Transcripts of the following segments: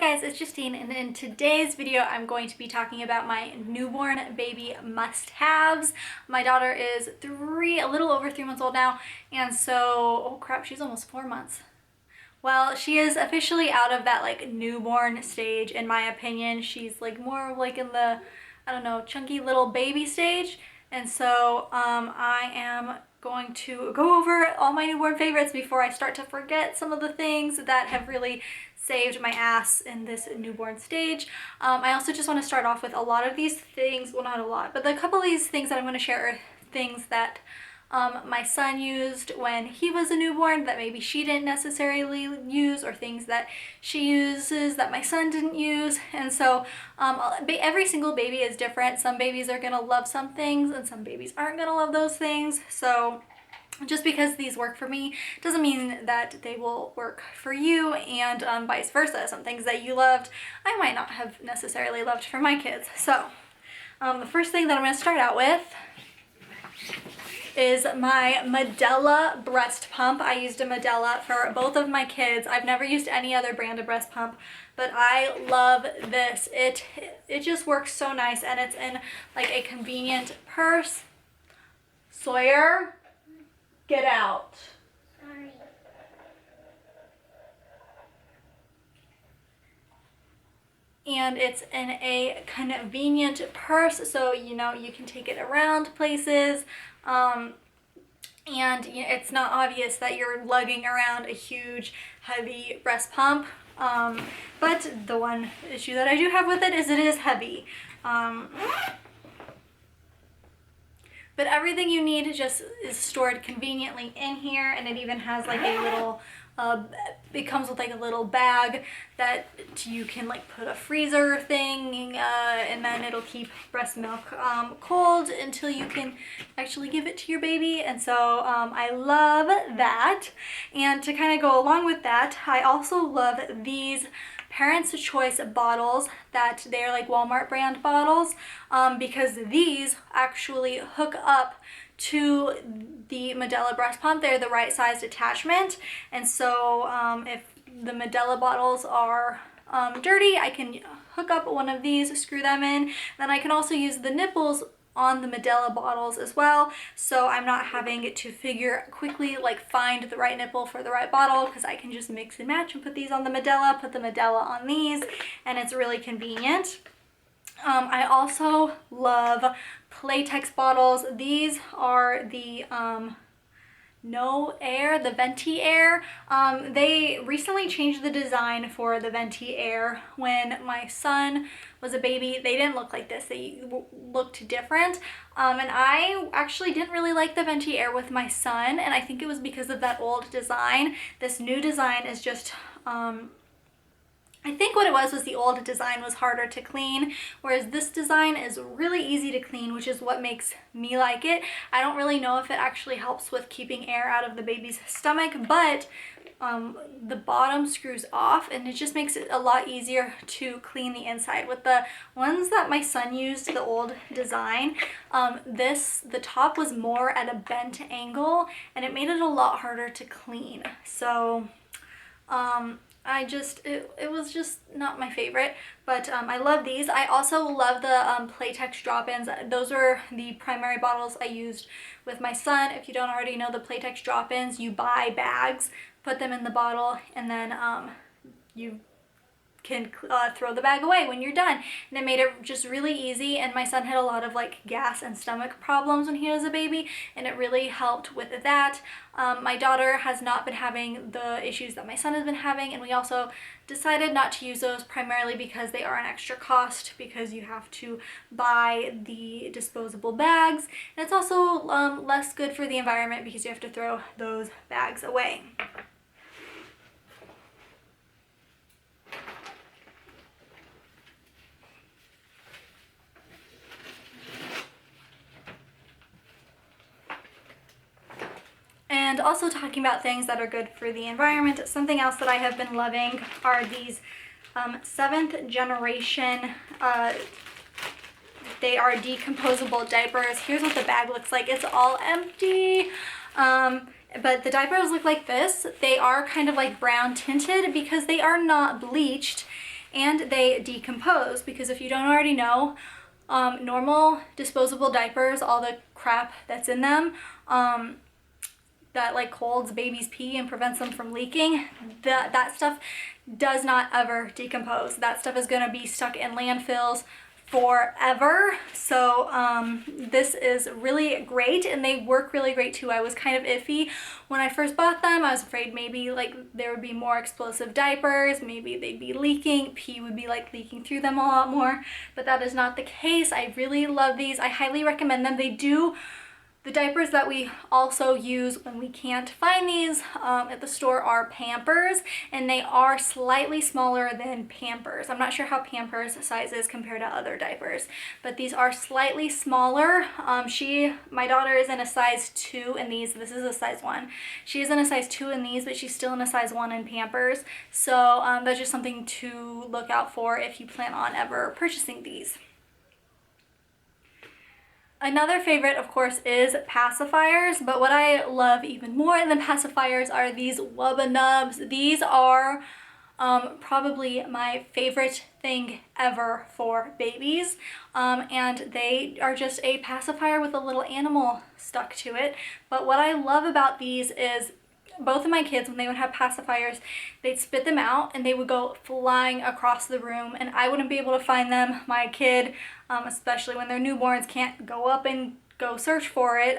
guys, it's Justine, and in today's video I'm going to be talking about my newborn baby must-haves. My daughter is a little over 3 months old now, and so, oh crap, she's almost 4 months. Well, she is officially out of that like newborn stage in my opinion. She's like more like in the, I don't know, chunky little baby stage. And so I am going to go over all my newborn favorites before I start to forget some of the things that have really saved my ass in this newborn stage. I also just want to start off with a lot of these things, well not a lot, but a couple of these things that I'm going to share are things that my son used when he was a newborn that maybe she didn't necessarily use, or things that she uses that my son didn't use. And so every single baby is different. Some babies are gonna love some things and some babies aren't gonna love those things. So just because these work for me doesn't mean that they will work for you, and vice versa. Some things that you loved I might not have necessarily loved for my kids. So the first thing that I'm going to start out with is my Medela breast pump. I used a Medela for both of my kids. I've never used any other brand of breast pump, but I love this. It just works so nice, and it's in like a convenient purse. Sawyer, get out. Sorry. And it's in a convenient purse, so you know you can take it around places, and you know, it's not obvious that you're lugging around a huge heavy breast pump. But the one issue that I do have with it is heavy. But everything you need just is stored conveniently in here, and it even has like a little it comes with like a little bag that you can like put a freezer thing, and then it'll keep breast milk cold until you can actually give it to your baby. And so I love that. And to kind of go along with that, I also love these Parents' Choice bottles that they're like Walmart brand bottles, because these actually hook up to the Medela breast pump. They're the right sized attachment, and so if the Medela bottles are dirty, I can hook up one of these, screw them in. Then I can also use the nipples on the Medela bottles as well, so I'm not having to quickly find the right nipple for the right bottle, because I can just mix and match and put these on the Medela, put the Medela on these, and it's really convenient. I also love Playtex bottles. These are the No Air, the Venti Air. They recently changed the design for the Venti Air. When my son was a baby, they didn't look like this. They looked different. And I actually didn't really like the Venti Air with my son, and I think it was because of that old design. This new design is just I think what it was the old design was harder to clean, whereas this design is really easy to clean, which is what makes me like it. I don't really know if it actually helps with keeping air out of the baby's stomach, but the bottom screws off, and it just makes it a lot easier to clean the inside. With the ones that my son used, the old design, the top was more at a bent angle, and it made it a lot harder to clean. So it was just not my favorite, but I love these. I also love the Playtex drop-ins. Those are the primary bottles I used with my son. If you don't already know the Playtex drop-ins, you buy bags, put them in the bottle, and then you can throw the bag away when you're done. And it made it just really easy, and my son had a lot of gas and stomach problems when he was a baby, and it really helped with that. My daughter has not been having the issues that my son has been having, and we also decided not to use those, primarily because they are an extra cost, because you have to buy the disposable bags, and it's also less good for the environment because you have to throw those bags away. And also talking about things that are good for the environment, something else that I have been loving are these 7th generation, they are decomposable diapers. Here's what the bag looks like. It's all empty, but the diapers look like this. They are kind of like brown tinted because they are not bleached, and they decompose, because if you don't already know, normal disposable diapers, all the crap that's in them, that like holds baby's pee and prevents them from leaking, that stuff does not ever decompose. That stuff is going to be stuck in landfills forever. So this is really great, and they work really great too. I was kind of iffy when I first bought them. I was afraid maybe like there would be more explosive diapers, maybe they'd be leaking, pee would be like leaking through them a lot more, but that is not the case. I really love these. I highly recommend them. The diapers that we also use when we can't find these at the store are Pampers, and they are slightly smaller than Pampers. I'm not sure how Pampers size is compared to other diapers, but these are slightly smaller. My daughter is in a size 2 in these. This is a size 1. She is in a size 2 in these, but she's still in a size 1 in Pampers. So that's just something to look out for if you plan on ever purchasing these. Another favorite, of course, is pacifiers, but what I love even more than pacifiers are these Wubba Nubs. These are probably my favorite thing ever for babies, and they are just a pacifier with a little animal stuck to it. But what I love about these is both of my kids, when they would have pacifiers, they'd spit them out and they would go flying across the room, and I wouldn't be able to find them. My kid, especially when they're newborns, can't go up and go search for it.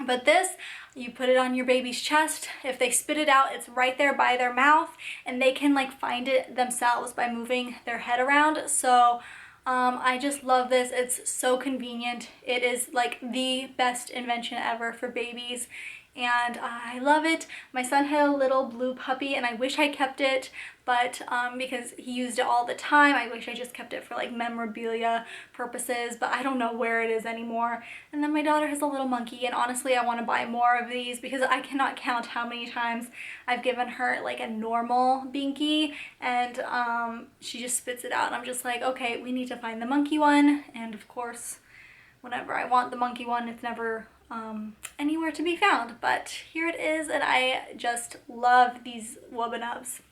But this, you put it on your baby's chest. If they spit it out, it's right there by their mouth, and they can like find it themselves by moving their head around. So I just love this. It's so convenient. It is like the best invention ever for babies, and I love it. My son had a little blue puppy, and I wish I kept it, but because he used it all the time, I wish I just kept it for like memorabilia purposes, but I don't know where it is anymore. And then my daughter has a little monkey, and honestly I want to buy more of these because I cannot count how many times I've given her like a normal Binky, and she just spits it out, and I'm just like, okay, we need to find the monkey one. And of course, whenever I want the monkey one, it's never anywhere to be found, but here it is, and I just love these Wubba Nubs.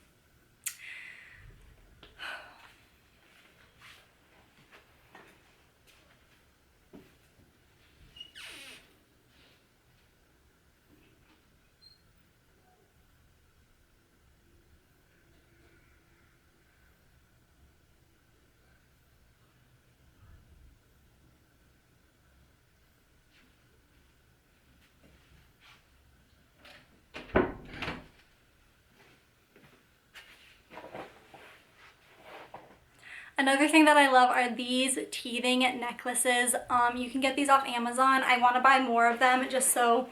Another thing that I love are these teething necklaces. You can get these off Amazon. I want to buy more of them just so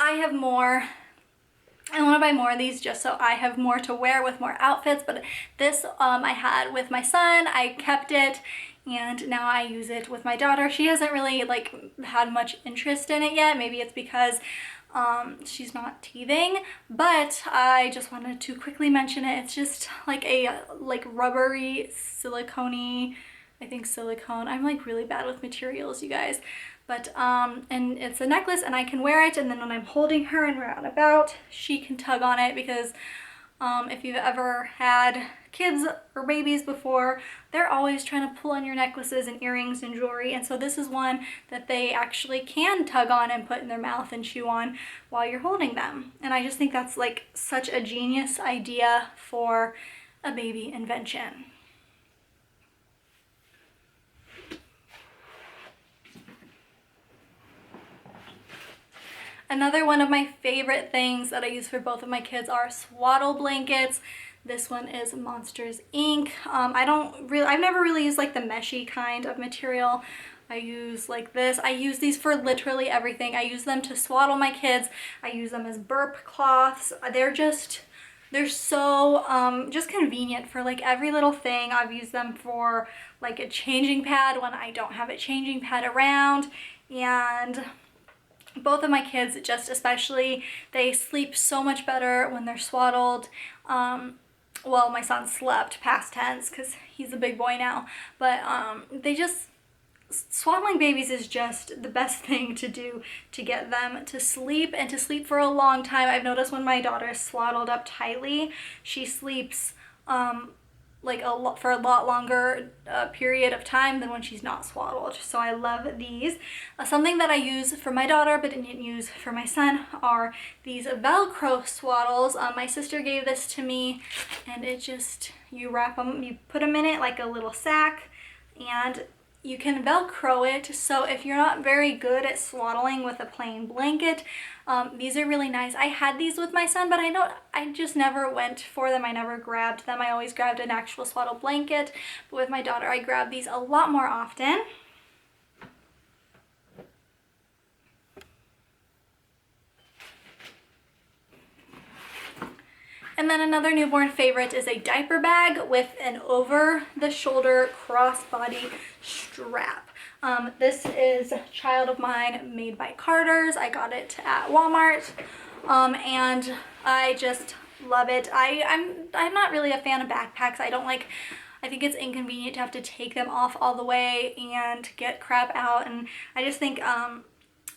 I have more. I want to buy more of these just so I have more to wear with more outfits, but this I had with my son. I kept it, and now I use it with my daughter. She hasn't really like had much interest in it yet. Maybe it's because she's not teething, but I just wanted to quickly mention it. It's just like a rubbery silicone, I think silicone. I'm like really bad with materials, you guys. But and it's a necklace, and I can wear it, and then when I'm holding her and we're out and about, she can tug on it, because if you've ever had kids or babies before, they're always trying to pull on your necklaces and earrings and jewelry, and so this is one that they actually can tug on and put in their mouth and chew on while you're holding them. And I just think that's like such a genius idea for a baby invention. Another one of my favorite things that I use for both of my kids are swaddle blankets. This one is Monsters Inc. I've never really used like the meshy kind of material. I use like this. I use these for literally everything. I use them to swaddle my kids. I use them as burp cloths. They're so just convenient for like every little thing. I've used them for like a changing pad when I don't have a changing pad around, and both of my kids, just especially, they sleep so much better when they're swaddled. Well, my son slept, past tense, because he's a big boy now, but swaddling babies is just the best thing to do to get them to sleep, and to sleep for a long time. I've noticed when my daughter is swaddled up tightly, she sleeps like for a lot longer period of time than when she's not swaddled. So I love these. Something that I use for my daughter but didn't use for my son are these Velcro swaddles. My sister gave this to me, and it just, you wrap them, you put them in it like a little sack, and you can Velcro it. So if you're not very good at swaddling with a plain blanket, these are really nice. I had these with my son, but I just never went for them. I never grabbed them. I always grabbed an actual swaddle blanket. But with my daughter, I grab these a lot more often. And then another newborn favorite is a diaper bag with an over-the-shoulder crossbody strap. This is a child of mine made by Carter's. I got it at Walmart, and I just love it. I'm not really a fan of backpacks. I think it's inconvenient to have to take them off all the way and get crap out, and I just think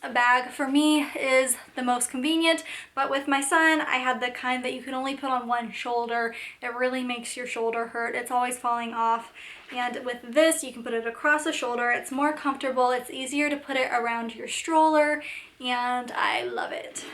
a bag for me is the most convenient. But with my son, I had the kind that you can only put on one shoulder. It really makes your shoulder hurt. It's always falling off. And with this, you can put it across the shoulder. It's more comfortable. It's easier to put it around your stroller, and I love it.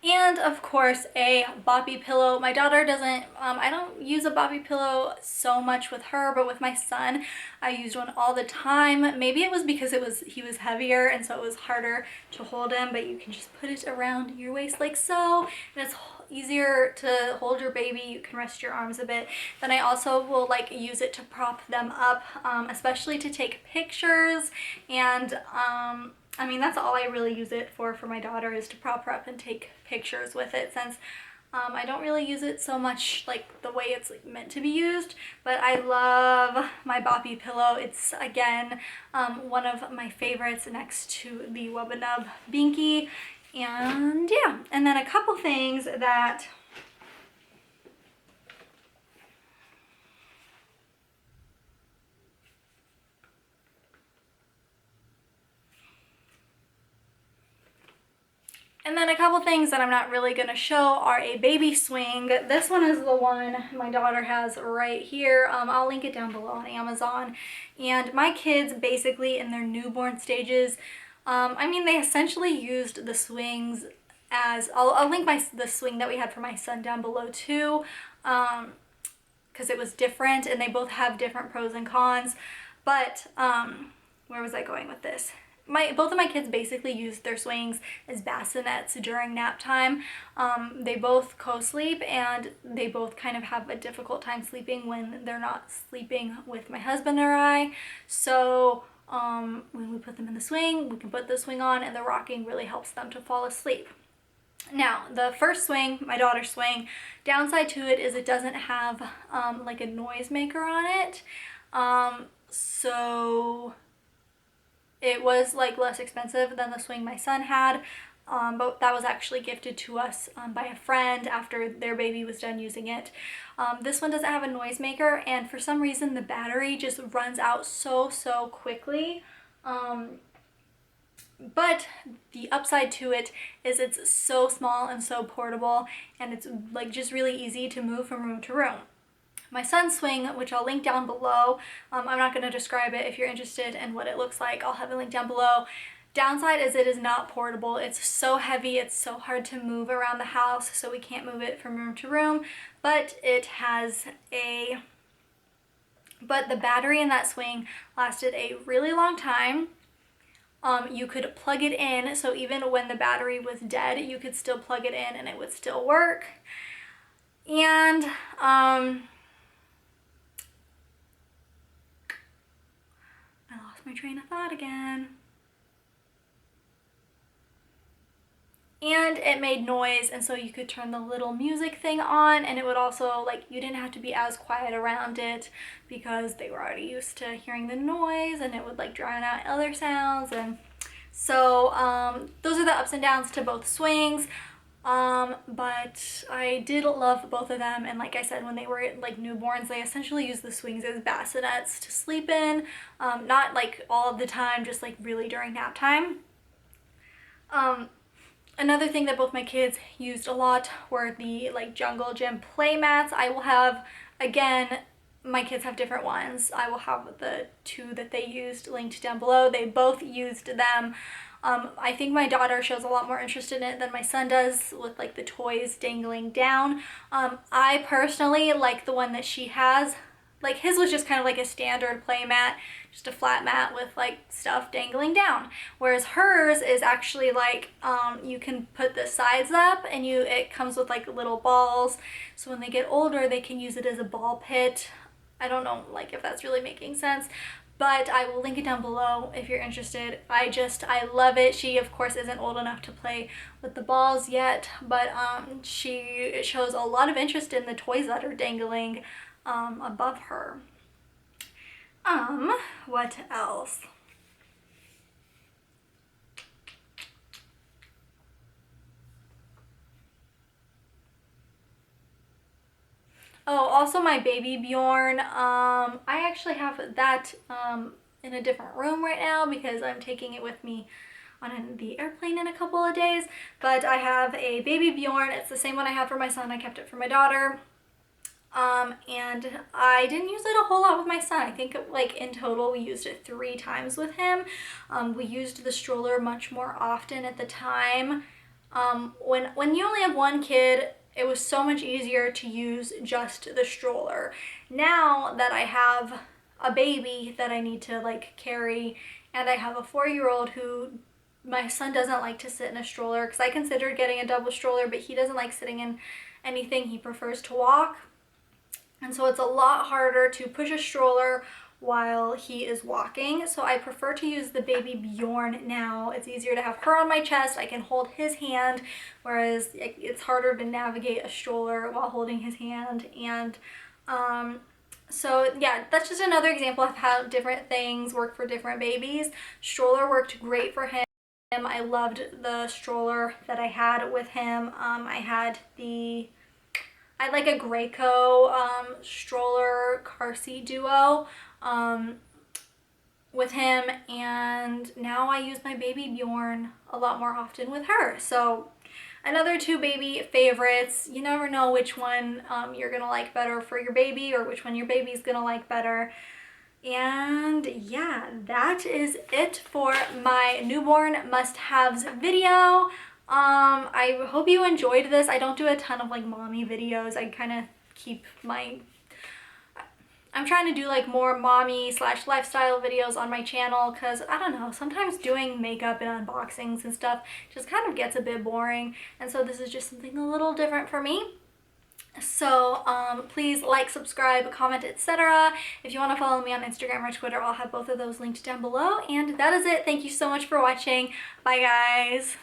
And of course, a boppy pillow. My daughter doesn't, I don't use a boppy pillow so much with her, but with my son, I used one all the time. Maybe it was because he was heavier, and so it was harder to hold him, but you can just put it around your waist like so, and it's easier to hold your baby. You can rest your arms a bit. Then I also will like use it to prop them up, especially to take pictures, and I mean, that's all I really use it for my daughter, is to prop her up and take pictures with it, since I don't really use it so much like the way it's like meant to be used. But I love my boppy pillow. It's, again, one of my favorites next to the Wubba Nub Binky. And yeah, and then a couple things that I'm not really going to show are a baby swing. This one is the one my daughter has right here. I'll link it down below on Amazon. And my kids, basically in their newborn stages, I mean, they essentially used the swings as, I'll link the swing that we had for my son down below too, because it was different, and they both have different pros and cons. But where was I going with this? Both of my kids basically used their swings as bassinets during nap time. They both co-sleep, and they both kind of have a difficult time sleeping when they're not sleeping with my husband or I. So when we put them in the swing, we can put the swing on, and the rocking really helps them to fall asleep. Now, the first swing, my daughter's swing, downside to it is it doesn't have like a noisemaker on it. So it was like less expensive than the swing my son had, but that was actually gifted to us by a friend after their baby was done using it. This one doesn't have a noisemaker, and for some reason the battery just runs out so quickly. But the upside to it is it's so small and so portable, and it's like just really easy to move from room to room. My son's swing, which I'll link down below, I'm not going to describe it. If you're interested in what it looks like, I'll have a link down below. Downside is it is not portable. It's so heavy, it's so hard to move around the house, so we can't move it from room to room. But it has but the battery in that swing lasted a really long time. You could plug it in, so even when the battery was dead, you could still plug it in and it would still work. And I lost my train of thought again. And it made noise, and so you could turn the little music thing on, and it would also, like, you didn't have to be as quiet around it because they were already used to hearing the noise, and it would like drown out other sounds. And so those are the ups and downs to both swings. But I did love both of them, and like I said, when they were like newborns, they essentially used the swings as bassinets to sleep in, not like all of the time, just like really during nap time. Another thing that both my kids used a lot were the like jungle gym play mats. I will have, again, my kids have different ones. I will have the two that they used linked down below. They both used them. I think my daughter shows a lot more interest in it than my son does, with like the toys dangling down. I personally like the one that she has. Like his was just kind of like a standard play mat, just a flat mat with like stuff dangling down. Whereas hers is actually like, you can put the sides up and it comes with like little balls. So when they get older, they can use it as a ball pit. I don't know like if that's really making sense, but I will link it down below if you're interested. I love it. She of course isn't old enough to play with the balls yet, but she shows a lot of interest in the toys that are dangling above her. What else? Oh, also my baby Bjorn. I actually have that in a different room right now because I'm taking it with me on the airplane in a couple of days. But I have a baby Bjorn. It's the same one I had for my son. I kept it for my daughter. And I didn't use it a whole lot with my son. I think like in total we used it 3 times with him. We used the stroller much more often at the time. When you only have one kid, it was so much easier to use just the stroller. Now that I have a baby that I need to like carry, and I have a 4-year-old who my son doesn't like to sit in a stroller, because I considered getting a double stroller, but he doesn't like sitting in anything. He prefers to walk. And so it's a lot harder to push a stroller while he is walking. So I prefer to use the baby Bjorn now. It's easier to have her on my chest. I can hold his hand, whereas it's harder to navigate a stroller while holding his hand. And so yeah, that's just another example of how different things work for different babies. Stroller worked great for him. I loved the stroller that I had with him. I had like a Graco stroller car seat duo with him, and now I use my baby Bjorn a lot more often with her. So another 2 baby favorites. You never know which one you're gonna like better for your baby, or which one your baby's gonna like better. And yeah, that is it for my newborn must-haves video. I hope you enjoyed this. I don't do a ton of like mommy videos. I kind of keep I'm trying to do like more mommy / lifestyle videos on my channel, because I don't know, sometimes doing makeup and unboxings and stuff just kind of gets a bit boring. And so this is just something a little different for me. So please like, subscribe, comment, etc. If you want to follow me on Instagram or Twitter, I'll have both of those linked down below. And that is it. Thank you so much for watching. Bye guys.